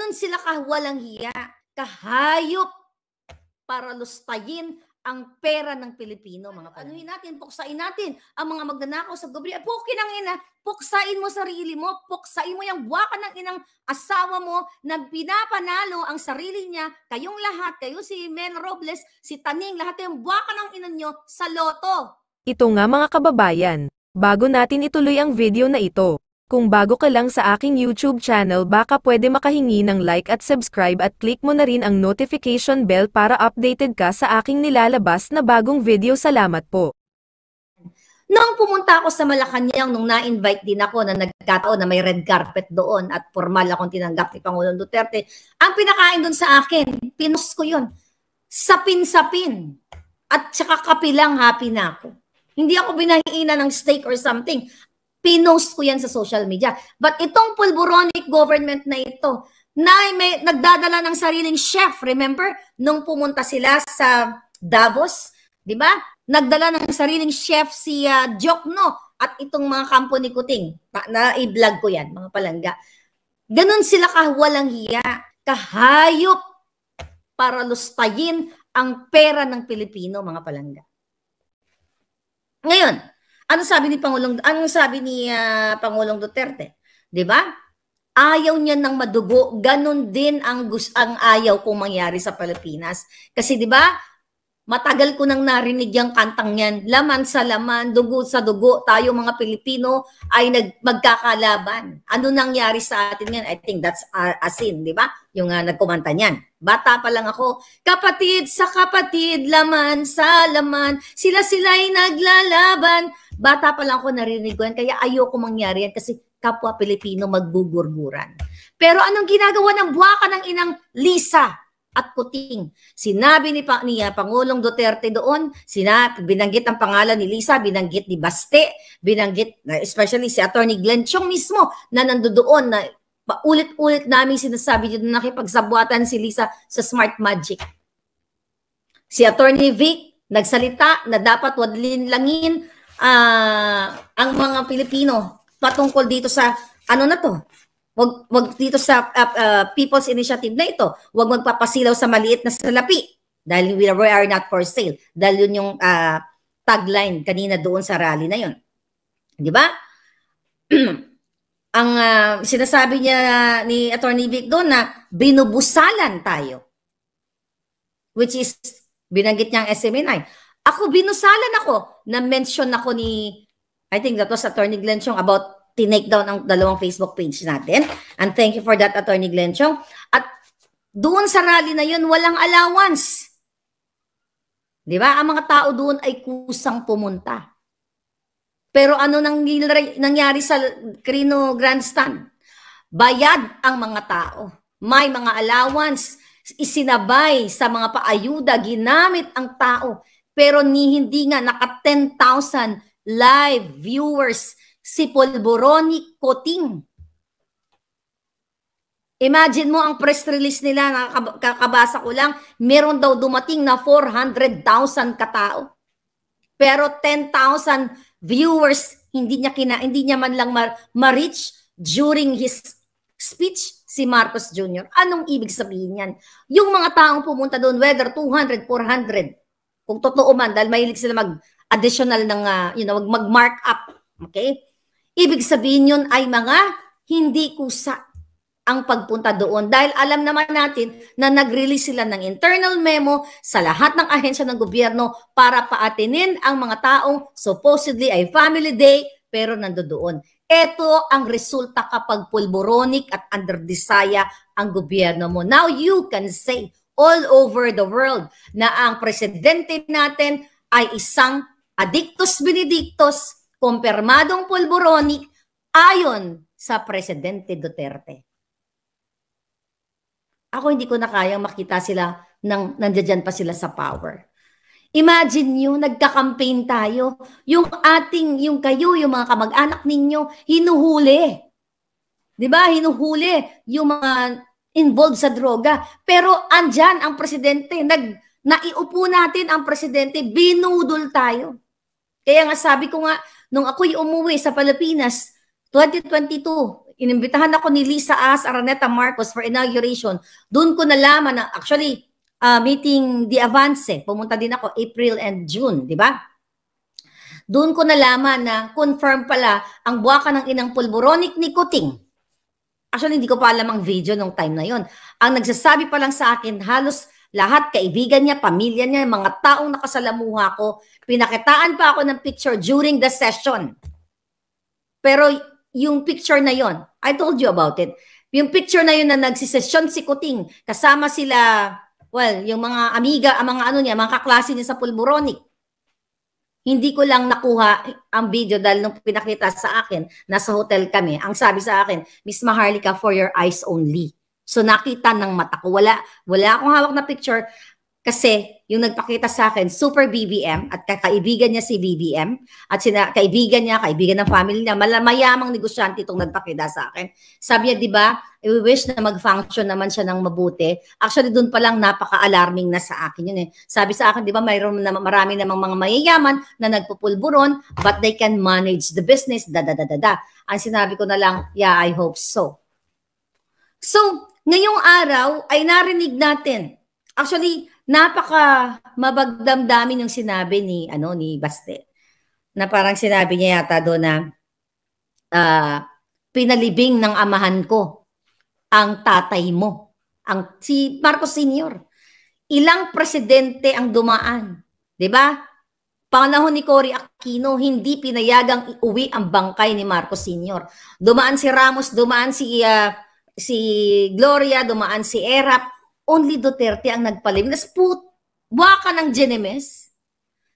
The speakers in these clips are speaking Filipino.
Ganon sila kawalang hiya, kahayop para lustayin ang pera ng Pilipino, mga palangga. Anuhin natin, puksain natin ang mga magnanakaw sa gobyerno. Pukin ang ina, puksain mo sarili mo, puksain mo yung buwakan ng inang asawa mo na pinapanalo ang sarili niya, kayong lahat, kayo si Men Robles, si Taning, lahat yung buwakan ng ina nyo sa loto. Ito nga mga kababayan, bago natin ituloy ang video na ito, kung bago ka lang sa aking YouTube channel baka pwede makahingi ng like at subscribe at click mo na rin ang notification bell para updated ka sa aking nilalabas na bagong video. Salamat po. Noong pumunta ako sa Malacanang, nung na-invite din ako na nagkataon na may red carpet doon at formal akong tinanggap ni Pangulong Duterte, ang pinakain doon sa akin, pinost ko yun, sapin-sapin at saka kapilang happy na ako. Hindi ako binahiina ng steak or something. Pinost ko yan sa social media. But itong pulburonic government na ito, na may nagdadala ng sariling chef, remember? Nung pumunta sila sa Davos, di ba? Nagdala ng sariling chef si Jokno at itong mga kampo ni Kuting. Na i-vlog ko yan, mga palangga. Ganon sila kawalang hiya, kahayop para lustayin ang pera ng Pilipino, mga palangga. Ngayon, anong sabi ni Pangulong Duterte? 'Di ba? Ayaw niya ng madugo, ganun din ang ayaw kong mangyari sa Pilipinas. Kasi 'di ba? Matagal ko nang narinig yung kantang yan, laman sa laman, dugo sa dugo, tayo mga Pilipino ay magkakalaban. Ano nangyari sa atin yan? I think that's Asin, di ba? Yung nagkumanta niyan. Bata pa lang ako, kapatid sa kapatid, laman sa laman, sila-sila'y naglalaban. Bata pa lang ako narinig ko yan, kaya ayoko mangyari yan kasi kapwa Pilipino maggugurguran. Pero anong ginagawa ng buwaka ng inang Lisa at Kuting? Sinabi ni Pangulong Duterte doon, binanggit ang pangalan ni Lisa, binanggit ni Baste, binanggit, especially si Attorney Glenn Chong mismo na nandoon na paulit-ulit namin sinasabi dito na nakipagsabuatan si Lisa sa Smart Magic. Si Attorney Vic nagsalita na dapat wadlinlangin ang mga Pilipino patungkol dito sa ano na to. Wag dito sa People's Initiative na ito. Wag magpapasilaw sa maliit na salapi dahil we are not for sale. Dahil yun yung tagline kanina doon sa rally na yun. Di ba? Ang sinasabi niya ni Attorney Vic doon na binubusalan tayo. Which is, binanggit niya ang SMNI. Ako, binusalan ako. Na-mention ako ni, I think that was Attorney Glenn Chong about tinake down ang dalawang Facebook page natin. And thank you for that, Attorney Glenn Chong. At doon sa rally na yun, walang allowance. Di ba? Ang mga tao doon ay kusang pumunta. Pero ano nangyari sa Quirino Grandstand? Bayad ang mga tao. May mga allowance. Isinabay sa mga paayuda. Ginamit ang tao. Pero hindi nga naka 10,000 live viewers si Pulburonic Kuting. Imagine mo ang press release nila, kakabasa ko lang, meron daw dumating na 400,000 katao. Pero 10,000 viewers, hindi niya man lang ma-reach during his speech si Marcos Jr. Anong ibig sabihin yan? Yung mga taong pumunta doon, whether 200, 400, kung totoo man, dahil mahilig sila mag-additional ng, mag-mark up. Okay? Ibig sabihin yun ay mga hindi kusa ang pagpunta doon. Dahil alam naman natin na nag-release sila ng internal memo sa lahat ng ahensya ng gobyerno para paatinin ang mga taong supposedly ay family day pero nandoon. Ito ang resulta kapag pulburonic at underdesaya ang gobyerno mo. Now you can say all over the world na ang presidente natin ay isang addictus benedictus, kumpirmadong pulburonic ayon sa Presidente Duterte. Ako hindi ko na kayang makita sila nandiyan pa sila sa power. Imagine nyo, nagka-campaign tayo, yung kayo, yung mga kamag-anak ninyo, hinuhuli. Diba? Hinuhuli yung mga involved sa droga. Pero andyan ang presidente, naiupo natin ang presidente, binudol tayo. Kaya nga sabi ko nga, nung ako'y umuwi sa Pilipinas, 2022, inimbitahan ako ni Lisa Araneta Marcos for inauguration. Doon ko nalaman na actually meeting the Avance. Pumunta din ako April and June, di ba? Doon ko nalaman na confirm pala ang buwaka ng inang pulboronic ni Kuting. Actually, hindi ko pa alam ang video nung time na yon. Ang nagsasabi pa lang sa akin, halos lahat, kaibigan niya, pamilya niya, mga taong nakasalamuha ko, pinakitaan pa ako ng picture during the session. Pero yung picture na yon, I told you about it. Yung picture na yon na nagsisesyon si Kuting, kasama sila, well, yung mga amiga, mga ano niya, mga kaklase niya sa pulboronic. Hindi ko lang nakuha ang video dahil nung pinakita sa akin, nasa hotel kami, ang sabi sa akin, Miss Maharlika, for your eyes only. So nakita ng mata ko. Wala akong hawak na picture kasi yung nagpakita sa akin, super BBM at kaibigan niya si BBM at kaibigan ng family niya, mayamang negosyante itong nagpakita sa akin. Sabi niya, di ba, we wish na mag-function naman siya ng mabuti. Actually, doon pa lang napaka-alarming na sa akin yun eh. Sabi sa akin, di ba, marami namang mga mayayaman na nagpupulburon but they can manage the business, da-da-da-da-da. Ang sinabi ko na lang, yeah, I hope so. So, ngayong araw ay narinig natin. Actually, napaka mabagdamdamin yung sinabi ni Baste. Na parang sinabi niya yata doon na pinalibing ng amahan ko ang tatay mo, si Marcos Sr. Ilang presidente ang dumaan, 'di ba? Panahon ni Cory Aquino, hindi pinayagang iuwi ang bangkay ni Marcos Sr. Dumaan si Ramos, dumaan si Gloria, dumaan si Erap. Only Duterte ang nagpalim. Buwaka ng Genemes.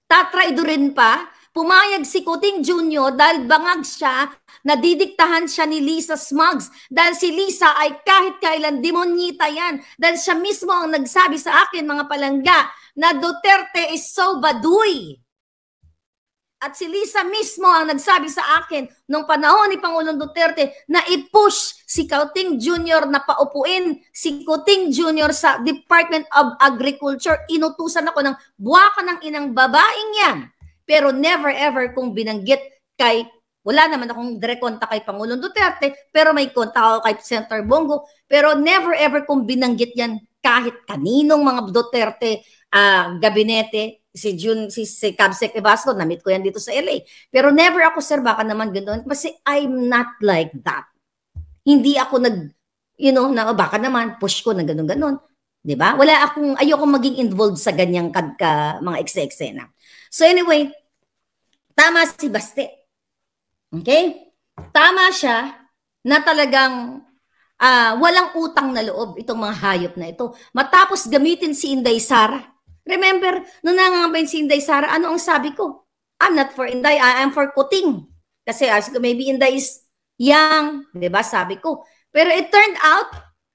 Tatraidorin pa. Pumayag si Kuting Jr. dahil bangag siya, nadidiktahan siya ni Lisa Smugs. Dahil si Lisa ay kahit kailan demonyita yan. Dahil siya mismo ang nagsabi sa akin, mga palangga, na Duterte is so baduy. At si Lisa mismo ang nagsabi sa akin nung panahon ni Pangulong Duterte na i-push si Kuting Jr. na paupuin si Kuting Jr. sa Department of Agriculture. Inutusan ako ng buwaka ng inang babaeng yan. Pero never ever kung binanggit wala naman akong direct kontak kay Pangulong Duterte, pero may kontak ako kay Senator Bongo. Pero never ever kung binanggit yan kahit kaninong mga Duterte gabinete. Si Cabsec Ebasco, na-meet ko yan dito sa LA. Pero never ako, sir, baka naman ganoon. Kasi I'm not like that. Hindi ako baka naman, push ko na gano'n-gano'n. Diba? Ayoko maging involved sa ganyang mga eksena. So anyway, tama si Baste. Okay? Tama siya na talagang walang utang na loob itong mga hayop na ito. Matapos gamitin si Inday Sara. Remember, nung nangangampay si Inday Sara, ano ang sabi ko? I'm not for Inday, I am for Kuting. Kasi maybe Inday is young, di ba? Sabi ko. Pero it turned out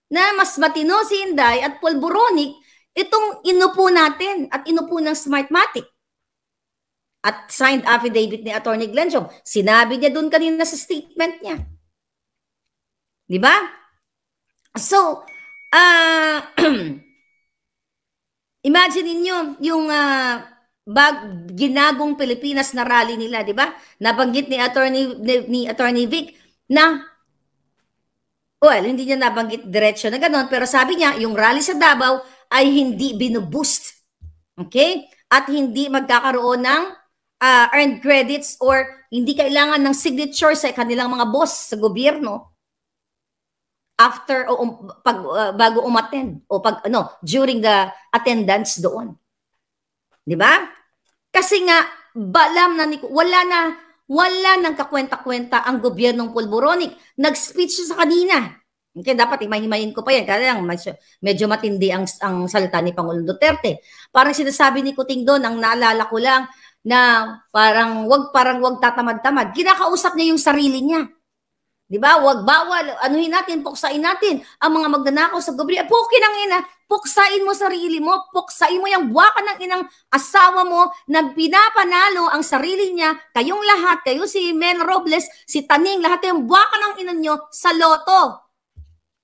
na mas matino si Inday at pulboronic itong inupo natin at inupo ng Smartmatic. At signed affidavit ni Attorney Glenjong. Sinabi niya doon kanina sa statement niya. Di ba? So, imagine niyo yung ginagong Pilipinas na rally nila, di ba? Nabanggit ni Attorney Vic na, well, hindi niya nabanggit diretsyo na gano'n, pero sabi niya, yung rally sa Davao ay hindi binuboost. Okay? At hindi magkakaroon ng earned credits or hindi kailangan ng signature sa kanilang mga boss sa gobyerno after bago umattend o during the attendance doon. 'Di ba? Kasi nga balam na wala nang kakwenta-kwenta ang gobyernong pulboronic. Nag-speech siya sa kanina. Okay, dapat imahimayin ko pa yan. Kaya lang medyo matindi ang salita ni Pangulong Duterte. Parang sinasabi ni Kuting doon, ang naalala ko lang na parang wag tatamad-tamad. Kinakausap niya yung sarili niya. Di ba? Wag bawal, puksain natin ang mga magnanakaw sa gobyerno. Pukin ang ina, puksain mo sarili mo, puksain mo yung buwaka ng inang asawa mo na pinapanalo ang sarili niya, kayong lahat, kayo si Men Robles, si Taning, lahat yung buwaka ng ina nyo sa loto.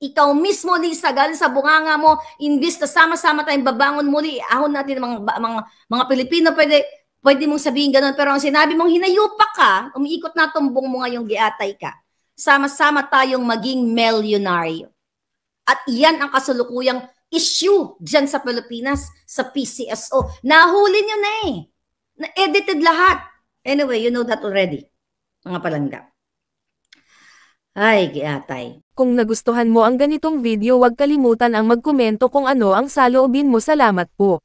Ikaw mismo, Lisa, galing sa bunganga mo, imbis na sama-sama tayong babangon muli, ahon natin mga Pilipino, pwede mong sabihin ganun, pero ang sinabi mong hinayupak ka, umiikot na tumbong mo ngayong giatay ka. sama-sama tayong maging milyonaryo. At yan ang kasalukuyang issue dyan sa Pilipinas, sa PCSO. Nahuli nyo na eh. Na-edited lahat. Anyway, you know that already, mga palangga. Ay, giatay. Kung nagustuhan mo ang ganitong video, huwag kalimutan ang magkomento kung ano ang saloobin mo. Salamat po.